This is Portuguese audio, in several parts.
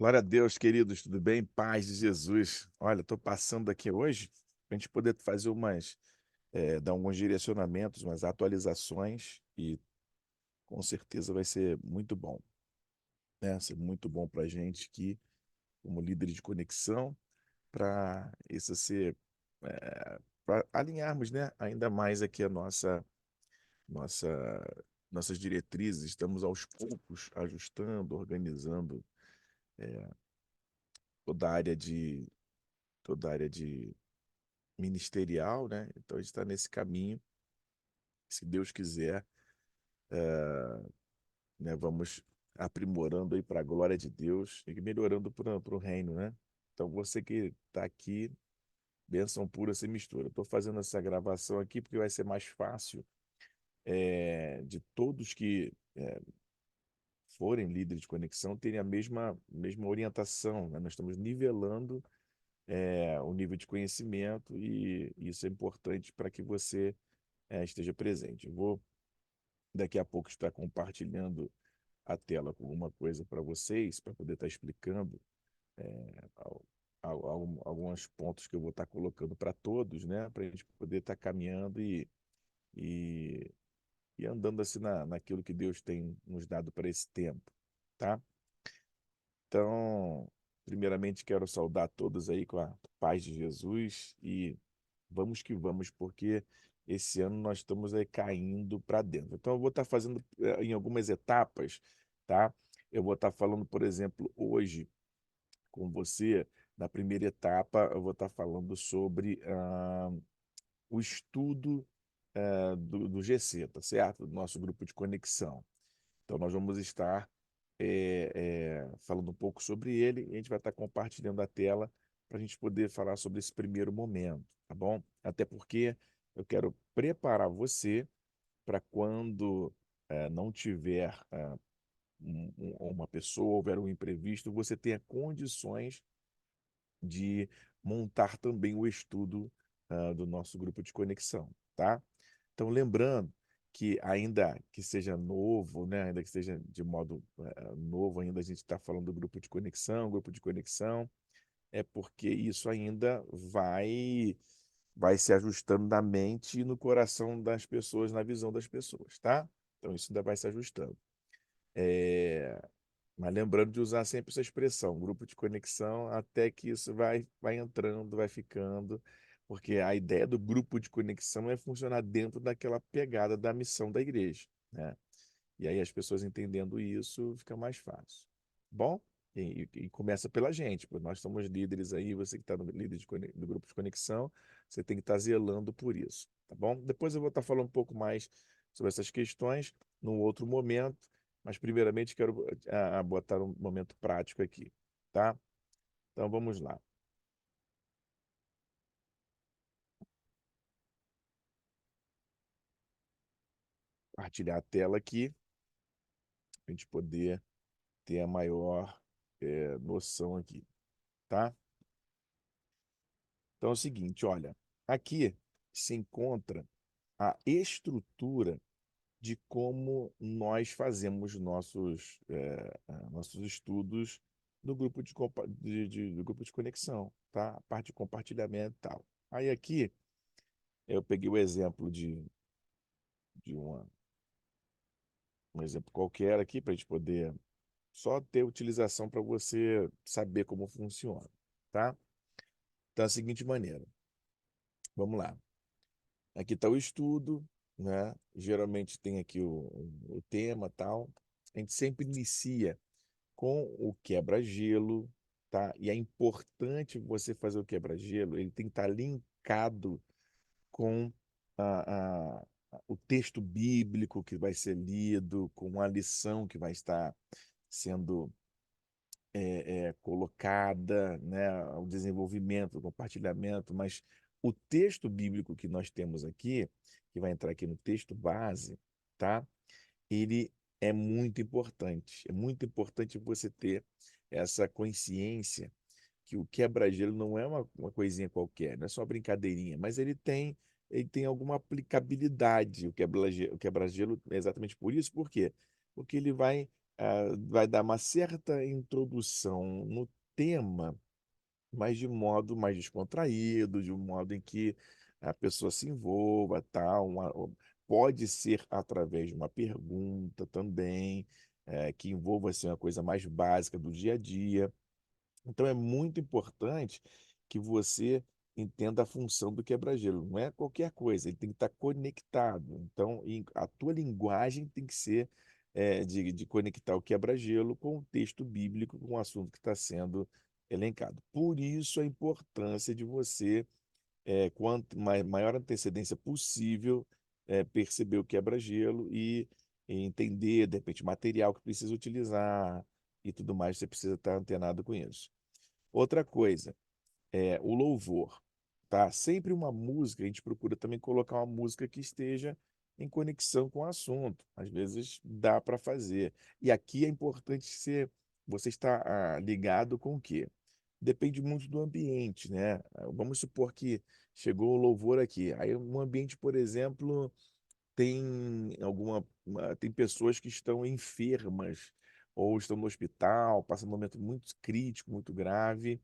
Glória a Deus, queridos, tudo bem? Paz de Jesus. Olha, estou passando aqui hoje para a gente poder fazer dar alguns direcionamentos, umas atualizações e com certeza vai ser muito bom, né? Ser muito bom para a gente aqui, como líder de conexão, para isso ser, para alinharmos, né? Ainda mais aqui nossa, nossas diretrizes. Estamos aos poucos ajustando, organizando toda a área de toda a área de ministerial, né? Então a gente está nesse caminho. Se Deus quiser, né? Vamos aprimorando aí para a glória de Deus e melhorando para o reino, né? Então você que está aqui, bênção pura sem mistura. Estou fazendo essa gravação aqui porque vai ser mais fácil de todos que forem líderes de conexão terem a mesma orientação, né? Nós estamos nivelando o nível de conhecimento e isso é importante para que você esteja presente. Eu vou daqui a pouco estar compartilhando a tela com alguma coisa para vocês, para poder estar explicando al- alguns pontos que eu vou estar colocando para todos, né? Para a gente poder estar caminhando e, e andando assim naquilo que Deus tem nos dado para esse tempo, tá? Então, primeiramente quero saudar todos aí com a paz de Jesus e vamos que vamos, porque esse ano nós estamos aí caindo para dentro. Então, eu vou estar fazendo em algumas etapas, tá? Eu vou estar falando, por exemplo, hoje com você, na primeira etapa, eu vou estar falando sobre o estudo do GC, tá certo? Do nosso grupo de conexão. Então, nós vamos estar falando um pouco sobre ele e a gente vai estar compartilhando a tela para a gente poder falar sobre esse primeiro momento, tá bom? Até porque eu quero preparar você para quando não tiver uma pessoa, houver um imprevisto, você tenha condições de montar também o estudo do nosso grupo de conexão, tá? Então, lembrando que ainda que seja novo, né, ainda que seja de modo novo, ainda a gente está falando do grupo de conexão, é porque isso ainda vai se ajustando na mente e no coração das pessoas, na visão das pessoas, tá? Então, isso ainda vai se ajustando. É, mas lembrando de usar sempre essa expressão, grupo de conexão, até que isso vai entrando, vai ficando, porque a ideia do grupo de conexão é funcionar dentro daquela pegada da missão da igreja, né? E aí as pessoas entendendo isso, fica mais fácil. Bom, e começa pela gente, porque nós somos líderes aí, você que está no líder do grupo de conexão, você tem que estar zelando por isso, tá bom? Depois eu vou estar falando um pouco mais sobre essas questões num outro momento, mas primeiramente quero botar um momento prático aqui, tá? Então vamos lá. Partilhar a tela aqui, para a gente poder ter a maior noção aqui, tá? Então é o seguinte, olha, aqui se encontra a estrutura de como nós fazemos nossos estudos no grupo do grupo de conexão, tá? A parte de compartilhamento e tal. Aí aqui eu peguei o exemplo de um exemplo qualquer aqui para a gente poder só ter utilização para você saber como funciona, tá? Então, é da seguinte maneira, vamos lá. Aqui está o estudo, né? Geralmente tem aqui o tema tal. A gente sempre inicia com o quebra-gelo, tá? E é importante você fazer o quebra-gelo, ele tem que estar linkado com o texto bíblico que vai ser lido, com a lição que vai estar sendo colocada, né? O desenvolvimento, o compartilhamento, mas o texto bíblico que nós temos aqui, que vai entrar aqui no texto base, tá? Ele é muito importante você ter essa consciência que o quebra-gelo não é uma coisinha qualquer, não é só uma brincadeirinha, mas ele tem alguma aplicabilidade, o quebra-gelo é exatamente por isso, por quê? Porque ele vai vai dar uma certa introdução no tema, mas de modo mais descontraído, de um modo em que a pessoa se envolva, tal. Pode ser através de uma pergunta também, que envolva assim, uma coisa mais básica do dia a dia. Então é muito importante que você entenda a função do quebra-gelo. Não é qualquer coisa, ele tem que estar conectado. Então, a tua linguagem tem que ser de conectar o quebra-gelo com o texto bíblico, com o assunto que está sendo elencado. Por isso a importância de você, quanto maior antecedência possível, perceber o quebra-gelo e entender, de repente, o material que precisa utilizar e tudo mais, você precisa estar antenado com isso. Outra coisa, o louvor, tá? Sempre uma música, a gente procura também colocar uma música que esteja em conexão com o assunto. Às vezes dá para fazer. E aqui é importante você estar ligado com o quê? Depende muito do ambiente, né? Vamos supor que chegou o louvor aqui. Aí um ambiente, por exemplo, tem pessoas que estão enfermas ou estão no hospital, passando um momento muito crítico, muito grave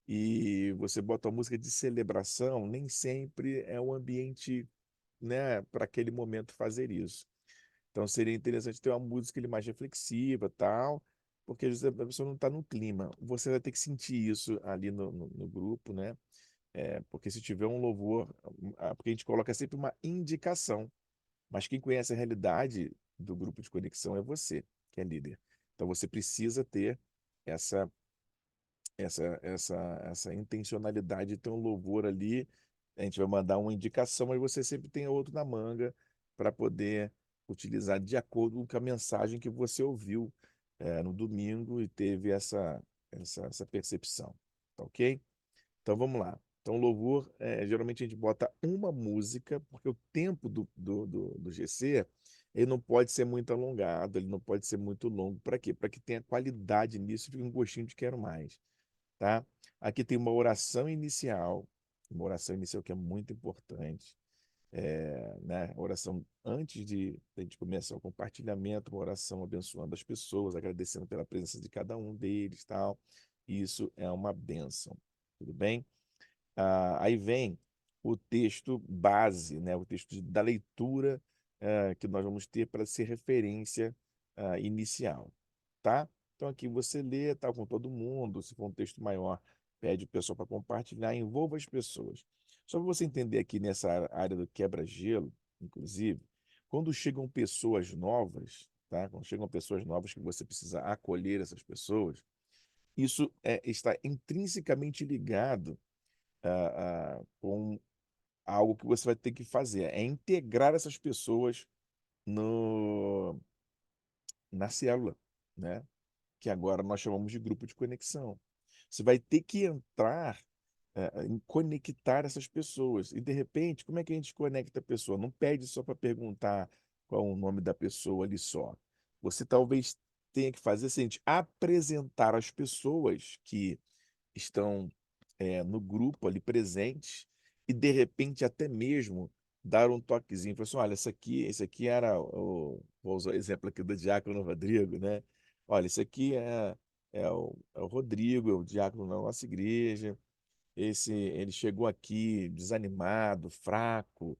e você bota uma música de celebração, nem sempre é o ambiente, né, para aquele momento fazer isso. Então seria interessante ter uma música ali mais reflexiva, tal, porque às vezes a pessoa não está no clima. Você vai ter que sentir isso ali no grupo, né? Porque se tiver um louvor, porque a gente coloca sempre uma indicação, mas quem conhece a realidade do grupo de conexão é você, que é líder. Então você precisa ter essa essa intencionalidade de ter um louvor ali. A gente vai mandar uma indicação, mas você sempre tem outro na manga para poder utilizar de acordo com a mensagem que você ouviu no domingo e teve essa percepção. Tá ok? Então vamos lá. Então, louvor, geralmente a gente bota uma música, porque o tempo do GC ele não pode ser muito alongado, ele não pode ser muito longo. Para quê? Para que tenha qualidade nisso e fique um gostinho de quero mais, tá? Aqui tem uma oração inicial que é muito importante, né? Oração antes de a gente começar o compartilhamento, uma oração abençoando as pessoas, agradecendo pela presença de cada um deles, tal. Isso é uma bênção, tudo bem? Aí vem o texto base, né? O texto da leitura que nós vamos ter para ser referência inicial, tá? Então aqui você lê, tá com todo mundo, se for um texto maior, pede o pessoal para compartilhar, envolva as pessoas. Só para você entender aqui nessa área do quebra-gelo, inclusive, quando chegam pessoas novas, tá? Quando chegam pessoas novas que você precisa acolher essas pessoas, isso está intrinsecamente ligado com algo que você vai ter que fazer, é integrar essas pessoas no, na célula, né? Que agora nós chamamos de grupo de conexão. Você vai ter que entrar em conectar essas pessoas. E, de repente, como é que a gente conecta a pessoa? Não pede só para perguntar qual é o nome da pessoa ali só. Você talvez tenha que fazer o seguinte, apresentar as pessoas que estão no grupo ali presentes e de repente até mesmo dar um toquezinho, falar assim, olha, esse aqui era vou usar o exemplo aqui do Diácono Rodrigo, né? Olha, esse aqui é o Rodrigo, é o diácono da nossa igreja, ele chegou aqui desanimado, fraco,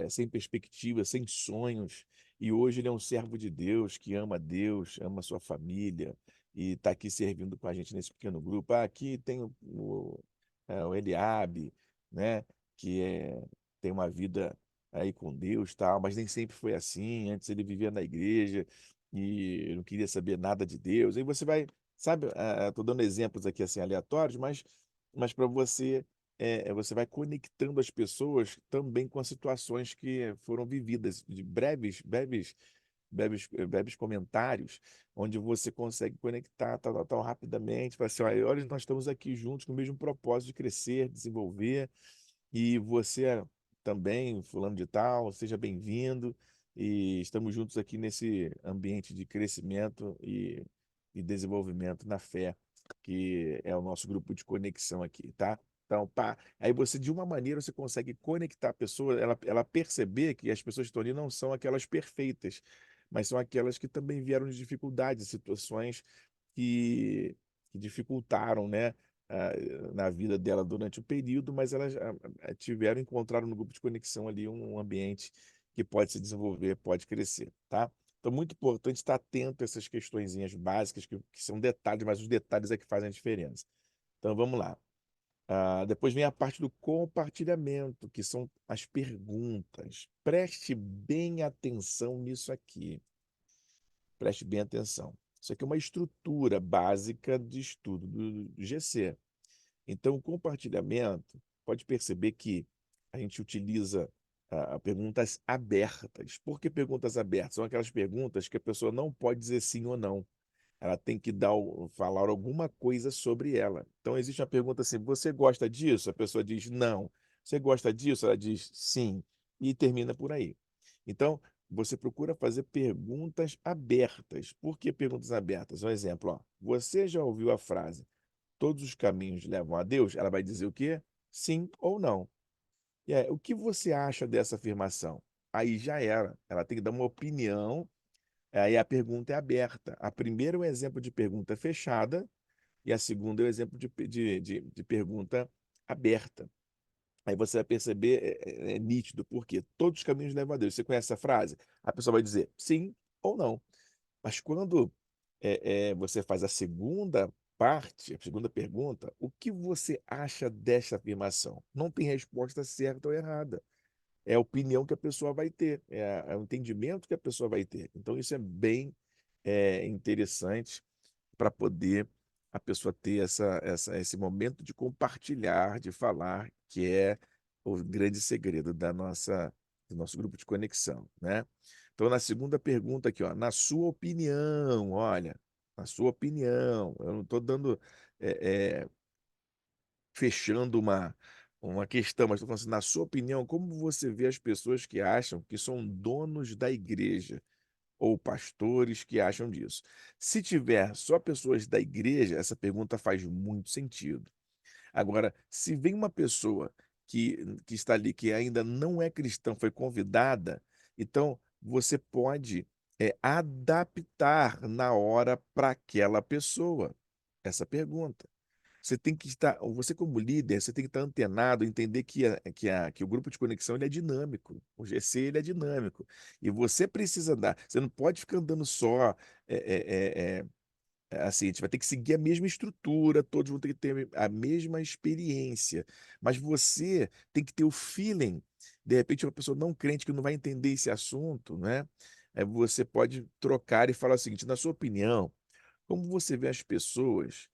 sem perspectiva, sem sonhos, e hoje ele é um servo de Deus, ama a sua família e está aqui servindo com a gente nesse pequeno grupo. Aqui tem o Eliabe, né, que tem uma vida aí com Deus, tal, mas nem sempre foi assim. Antes ele vivia na igreja e não queria saber nada de Deus. Aí você vai, sabe, estou dando exemplos aqui assim aleatórios, mas para você vai conectando as pessoas também com as situações que foram vividas, de breves comentários, onde você consegue conectar tal, rapidamente, para assim, olha, nós estamos aqui juntos com o mesmo propósito de crescer, desenvolver, e você também, fulano de tal, seja bem-vindo, e estamos juntos aqui nesse ambiente de crescimento e desenvolvimento na fé, que é o nosso grupo de conexão aqui, tá? Então, pá, aí você, de uma maneira, você consegue conectar a pessoa, ela perceber que as pessoas que estão ali não são aquelas perfeitas, mas são aquelas que também vieram de dificuldades, situações que dificultaram, né, ah, na vida dela durante o período, mas elas encontraram no grupo de conexão ali um ambiente que pode se desenvolver, pode crescer, tá? Então, muito importante estar atento a essas questõezinhas básicas, que são detalhes, mas os detalhes é que fazem a diferença. Então, vamos lá. Depois vem a parte do compartilhamento, que são as perguntas. Preste bem atenção nisso aqui. Preste bem atenção. Isso aqui é uma estrutura básica de estudo do GC. Então, o compartilhamento, pode perceber que a gente utiliza perguntas abertas. Por que perguntas abertas? São aquelas perguntas que a pessoa não pode dizer sim ou não. Ela tem que falar alguma coisa sobre ela. Então, existe uma pergunta assim: você gosta disso? A pessoa diz não. Você gosta disso? Ela diz sim. E termina por aí. Então, você procura fazer perguntas abertas. Por que perguntas abertas? Um exemplo, ó. Você já ouviu a frase todos os caminhos levam a Deus? Ela vai dizer o quê? Sim ou não. E aí, o que você acha dessa afirmação? Aí já era. Ela tem que dar uma opinião. Aí a pergunta é aberta. A primeira é um exemplo de pergunta fechada e a segunda é o exemplo de pergunta aberta. Aí você vai perceber, é nítido, porque todos os caminhos levam a Deus. Você conhece essa frase? A pessoa vai dizer sim ou não. Mas quando você faz a segunda parte, a segunda pergunta, o que você acha desta afirmação? Não tem resposta certa ou errada. É a opinião que a pessoa vai ter, é o entendimento que a pessoa vai ter. Então, isso é bem interessante para poder a pessoa ter esse momento de compartilhar, de falar, que é o grande segredo do nosso grupo de conexão, né? Então, na segunda pergunta aqui, ó, na sua opinião, olha, na sua opinião, eu não estou dando, é, é, fechando uma questão, mas estou falando assim, na sua opinião, como você vê as pessoas que acham que são donos da igreja? Ou pastores que acham disso. Se tiver só pessoas da igreja, essa pergunta faz muito sentido. Agora, se vem uma pessoa que está ali, que ainda não é cristã, foi convidada, então você pode adaptar na hora para aquela pessoa essa pergunta. Você tem que estar, você como líder, você tem que estar antenado, entender que o grupo de conexão ele é dinâmico, o GC ele é dinâmico, e você precisa dar, você não pode ficar andando só, é, é, é, assim, a gente vai ter que seguir a mesma estrutura, todos vão ter que ter a mesma experiência, mas você tem que ter o feeling, de repente uma pessoa não crente que não vai entender esse assunto, né? Você pode trocar e falar o seguinte, na sua opinião, como você vê as pessoas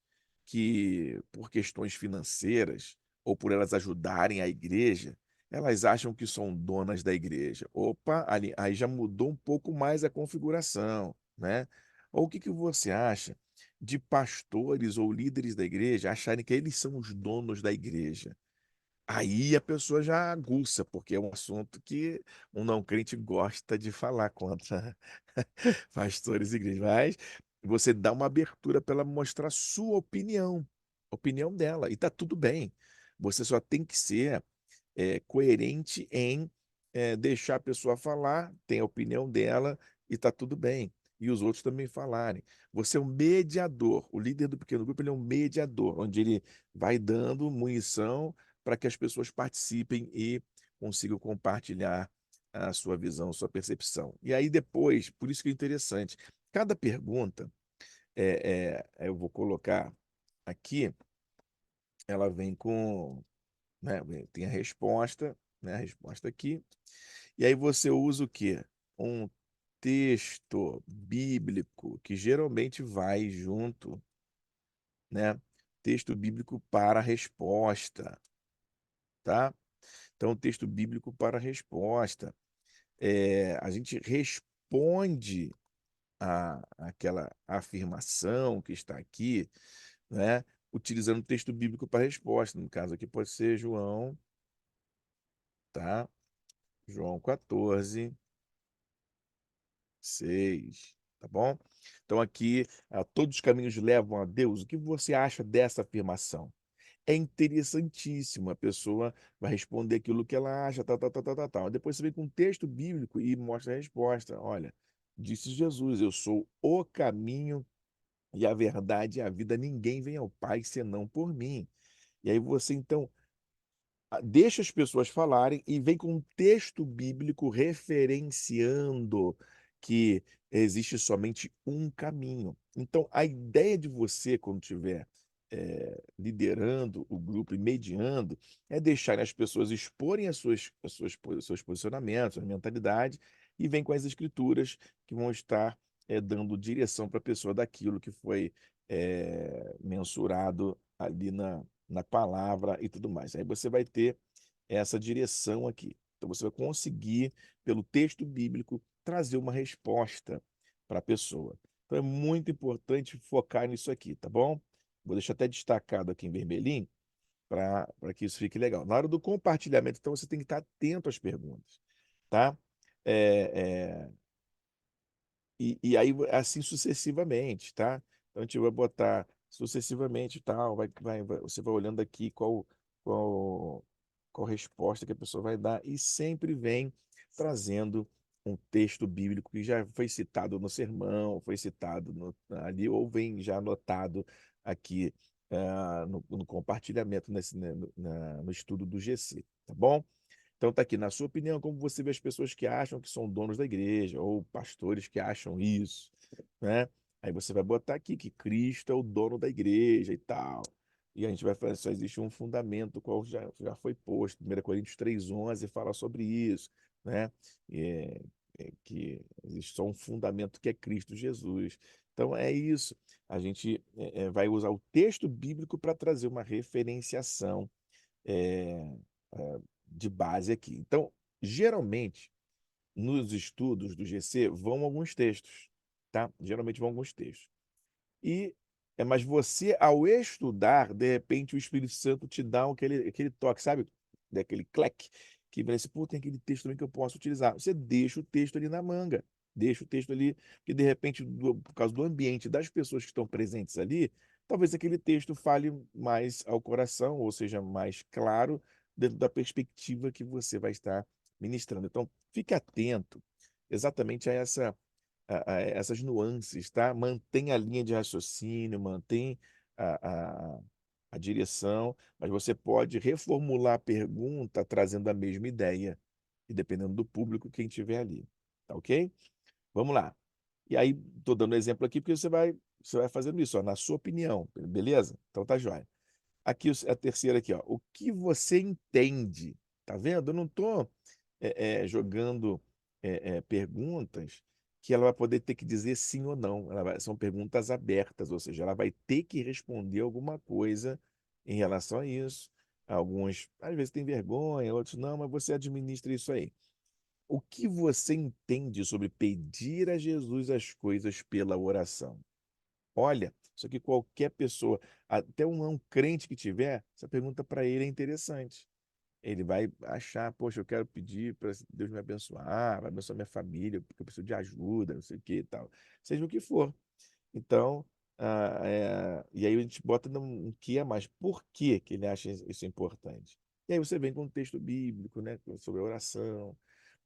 que, por questões financeiras, ou por elas ajudarem a igreja, elas acham que são donas da igreja. Opa, aí já mudou um pouco mais a configuração, né? Ou o que que você acha de pastores ou líderes da igreja acharem que eles são os donos da igreja? Aí a pessoa já aguça, porque é um assunto que um não crente gosta de falar contra pastores e igrejas. Mas você dá uma abertura para ela mostrar sua opinião, a opinião dela, e está tudo bem. Você só tem que ser coerente em deixar a pessoa falar, tem a opinião dela e está tudo bem. E os outros também falarem. Você é um mediador. O líder do pequeno grupo ele é um mediador, onde ele vai dando munição para que as pessoas participem e consigam compartilhar a sua visão, a sua percepção. E aí depois, por isso que é interessante, cada pergunta, eu vou colocar aqui, ela vem com, né, tem a resposta, né, a resposta aqui, e aí você usa o quê? Um texto bíblico que geralmente vai junto, né? Texto bíblico para a resposta, tá? Então, texto bíblico para a resposta. A gente responde aquela afirmação que está aqui, né? Utilizando o texto bíblico para a resposta. No caso aqui pode ser João, tá? João 14, 6, tá bom? Então aqui, todos os caminhos levam a Deus. O que você acha dessa afirmação? É interessantíssimo. A pessoa vai responder aquilo que ela acha, tal, tal, tal, tal, tal, tal. Depois você vem com um texto bíblico e mostra a resposta. Olha, Disse Jesus: Eu sou o caminho e a verdade e a vida. Ninguém vem ao Pai senão por mim. E aí você, então, deixa as pessoas falarem e vem com um texto bíblico referenciando que existe somente um caminho. Então, a ideia de você, quando estiver liderando o grupo e mediando, é deixar as pessoas exporem seus posicionamentos, a mentalidade, e vem com as escrituras que vão estar dando direção para a pessoa daquilo que foi mensurado ali na palavra e tudo mais. Aí você vai ter essa direção aqui. Então você vai conseguir, pelo texto bíblico, trazer uma resposta para a pessoa. Então é muito importante focar nisso aqui, tá bom? Vou deixar até destacado aqui em vermelhinho para que isso fique legal. Na hora do compartilhamento, então você tem que estar atento às perguntas, tá? É, é, e aí, assim sucessivamente, tá? Então, a gente vai botar sucessivamente e tal, você vai olhando aqui qual, qual resposta que a pessoa vai dar, e sempre vem trazendo um texto bíblico que já foi citado no sermão, foi citado ali, ou vem já anotado aqui no compartilhamento no estudo do GC, tá bom? Então tá aqui, na sua opinião, como você vê as pessoas que acham que são donos da igreja, ou pastores que acham isso, né? Aí você vai botar aqui que Cristo é o dono da igreja e tal. E a gente vai fazer, só existe um fundamento, qual já foi posto. 1 Coríntios 3:11 fala sobre isso, né? É, que existe só um fundamento que é Cristo Jesus. Então é isso. A gente vai usar o texto bíblico para trazer uma referenciação é, é, de base aqui. Então, geralmente, nos estudos do GC vão alguns textos, tá? Geralmente vão alguns textos. E mas você, ao estudar, de repente o Espírito Santo te dá aquele toque, sabe? Daquele cleque, que vai assim, pô, tem aquele texto também que eu posso utilizar. Você deixa o texto ali na manga, deixa o texto ali, que de repente, por causa do ambiente, das pessoas que estão presentes ali, talvez aquele texto fale mais ao coração, ou seja, mais claro dentro da perspectiva que você vai estar ministrando. Então, fique atento exatamente a essas nuances, tá? Mantém a linha de raciocínio, mantém a, a, a direção, mas você pode reformular a pergunta trazendo a mesma ideia, e dependendo do público, quem tiver ali, tá ok? Vamos lá. E aí, estou dando exemplo aqui porque você vai fazendo isso, ó, na sua opinião, beleza? Então tá jóia. Aqui a terceira aqui, ó. O que você entende? Tá vendo? Eu não estou jogando perguntas que ela vai poder ter que dizer sim ou não. São perguntas abertas, ou seja, ela vai ter que responder alguma coisa em relação a isso. Alguns, às vezes, têm vergonha, outros não, mas você administra isso aí. O que você entende sobre pedir a Jesus as coisas pela oração? Olha, isso aqui qualquer pessoa, até um não crente que tiver, essa pergunta para ele é interessante. Ele vai achar, poxa, eu quero pedir para Deus me abençoar, vai abençoar minha família, porque eu preciso de ajuda, não sei o que e tal. Seja o que for. Então, e aí a gente bota um que é mais. Por que que ele acha isso importante? E aí você vem com um texto bíblico, né, sobre a oração.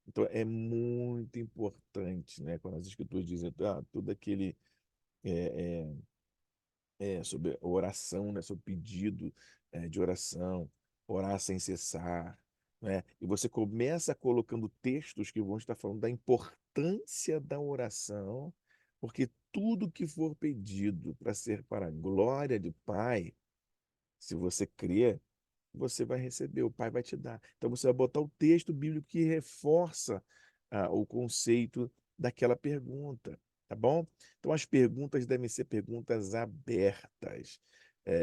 Então, é muito importante, né, quando as escrituras dizem tudo aquele é, sobre oração, né, sobre pedido de oração, orar sem cessar, né? E você começa colocando textos que vão estar falando da importância da oração, porque tudo que for pedido para ser para a glória de Pai, se você crer, você vai receber, o Pai vai te dar. Então você vai botar o texto bíblico que reforça o conceito daquela pergunta, tá bom? Então as perguntas devem ser perguntas abertas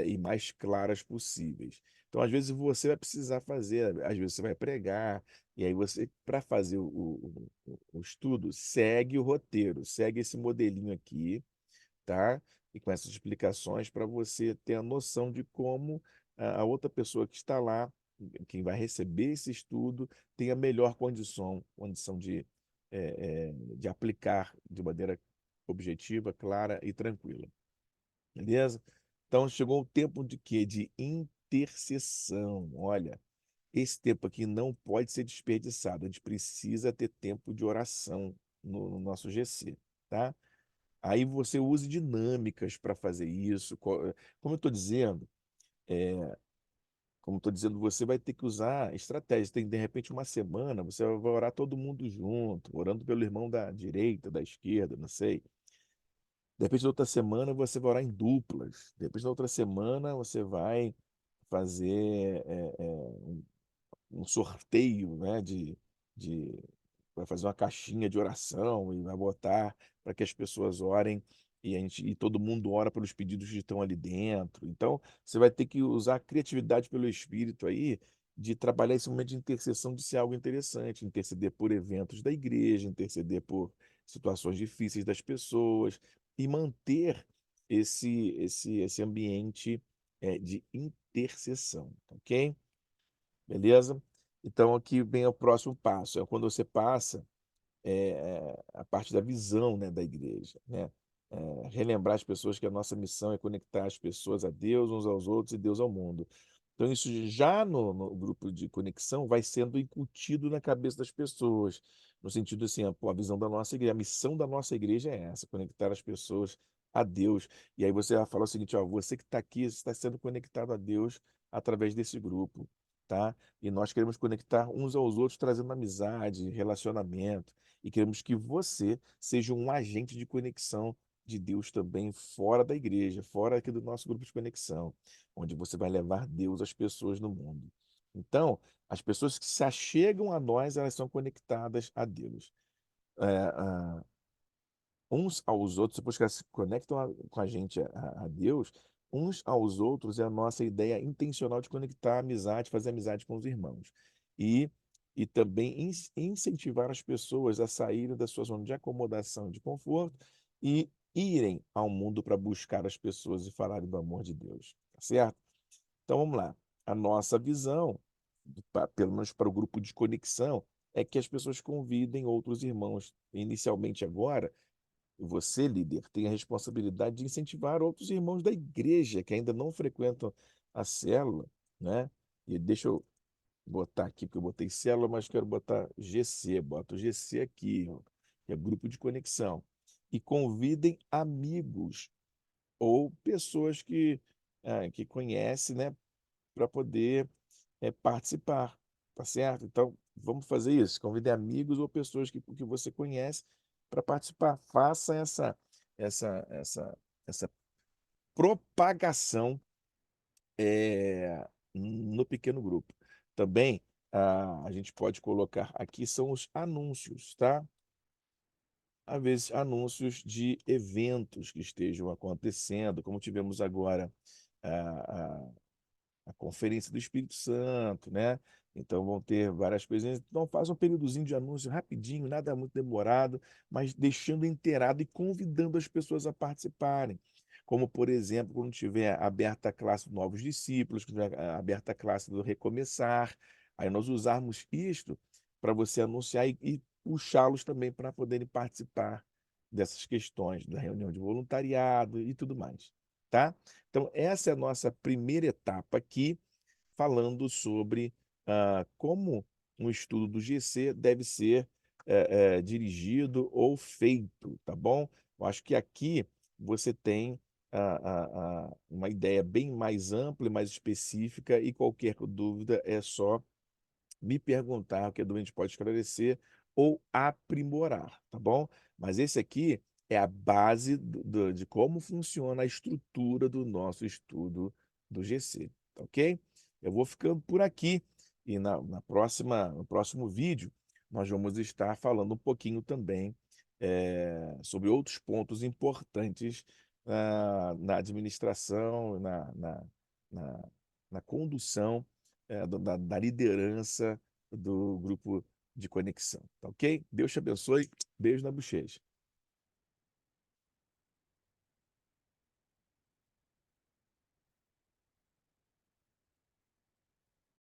e mais claras possíveis. Então, às vezes, você vai precisar fazer, às vezes você vai pregar, e aí você, para fazer o estudo, segue o roteiro, segue esse modelinho aqui, tá? E com essas explicações para você ter a noção de como a outra pessoa que está lá, quem vai receber esse estudo, tem a melhor condição de aplicar de maneira objetiva, clara e tranquila. Beleza? Então chegou o tempo de quê? De intercessão. Olha, esse tempo aqui não pode ser desperdiçado. A gente precisa ter tempo de oração. no nosso GC, tá? Aí você use dinâmicas para fazer isso. Como eu estou dizendo, você vai ter que usar estratégias. Tem, de repente, uma semana, você vai orar todo mundo junto, orando pelo irmão da direita, da esquerda, não sei. De repente, na outra semana, você vai orar em duplas. De repente, na outra semana, você vai fazer um sorteio, né, de vai fazer uma caixinha de oração e vai botar para que as pessoas orem e todo mundo ora pelos pedidos que estão ali dentro. Então, você vai ter que usar a criatividade pelo Espírito aí de trabalhar esse momento de intercessão de ser algo interessante, interceder por eventos da igreja, interceder por situações difíceis das pessoas e manter esse ambiente de intercessão, tá ok? Beleza? Então, aqui vem o próximo passo. É quando você passa a parte da visão, né, da igreja, né? Relembrar as pessoas que a nossa missão é conectar as pessoas a Deus, uns aos outros e Deus ao mundo. Então, isso já no grupo de conexão vai sendo incutido na cabeça das pessoas, no sentido assim, pô, a visão da nossa igreja, a missão da nossa igreja é essa, conectar as pessoas a Deus. E aí você vai falar o seguinte, ó, você que está aqui está sendo conectado a Deus através desse grupo, tá? E nós queremos conectar uns aos outros, trazendo amizade, relacionamento, e queremos que você seja um agente de conexão de Deus também fora da igreja, fora aqui do nosso grupo de conexão, onde você vai levar Deus às pessoas no mundo. Então, as pessoas que se achegam a nós, elas são conectadas a Deus. É, uns aos outros, depois que elas se conectam com a gente a Deus, uns aos outros é a nossa ideia intencional de conectar a amizade, fazer amizade com os irmãos. E, e também incentivar as pessoas a saírem da sua zona de acomodação, de conforto e irem ao mundo para buscar as pessoas e falarem do amor de Deus. Tá certo? Então vamos lá. A nossa visão, pelo menos para o grupo de conexão, é que as pessoas convidem outros irmãos. Inicialmente agora, você, líder, tem a responsabilidade de incentivar outros irmãos da igreja que ainda não frequentam a célula, né? E deixa eu botar aqui, porque eu botei célula, mas quero botar GC. Bota o GC aqui, ó, que é grupo de conexão. E convidem amigos ou pessoas que conhecem, né, para poder participar, tá certo? Então, vamos fazer isso. Convide amigos ou pessoas que você conhece para participar. Faça essa, essa, essa propagação no pequeno grupo. Também a gente pode colocar aqui são os anúncios, tá? Às vezes, anúncios de eventos que estejam acontecendo, como tivemos agora a Conferência do Espírito Santo, né? Então vão ter várias coisinhas. Então faz um períodozinho de anúncio rapidinho, nada muito demorado, mas deixando inteirado e convidando as pessoas a participarem. Como, por exemplo, quando tiver aberta a classe do Novos Discípulos, quando tiver aberta a classe do Recomeçar, aí nós usarmos isto para você anunciar e puxá-los também para poderem participar dessas questões, da reunião de voluntariado e tudo mais, tá? Então, essa é a nossa primeira etapa aqui, falando sobre como um estudo do GC deve ser dirigido ou feito, tá bom? Eu acho que aqui você tem uma ideia bem mais ampla e mais específica, e qualquer dúvida é só me perguntar, que a gente pode esclarecer ou aprimorar, tá bom? Mas esse aqui é a base de como funciona a estrutura do nosso estudo do GC, tá ok? Eu vou ficando por aqui e no próximo vídeo nós vamos estar falando um pouquinho também sobre outros pontos importantes na administração, na, na condução da liderança do grupo de conexão, tá ok? Deus te abençoe, beijo na bochecha.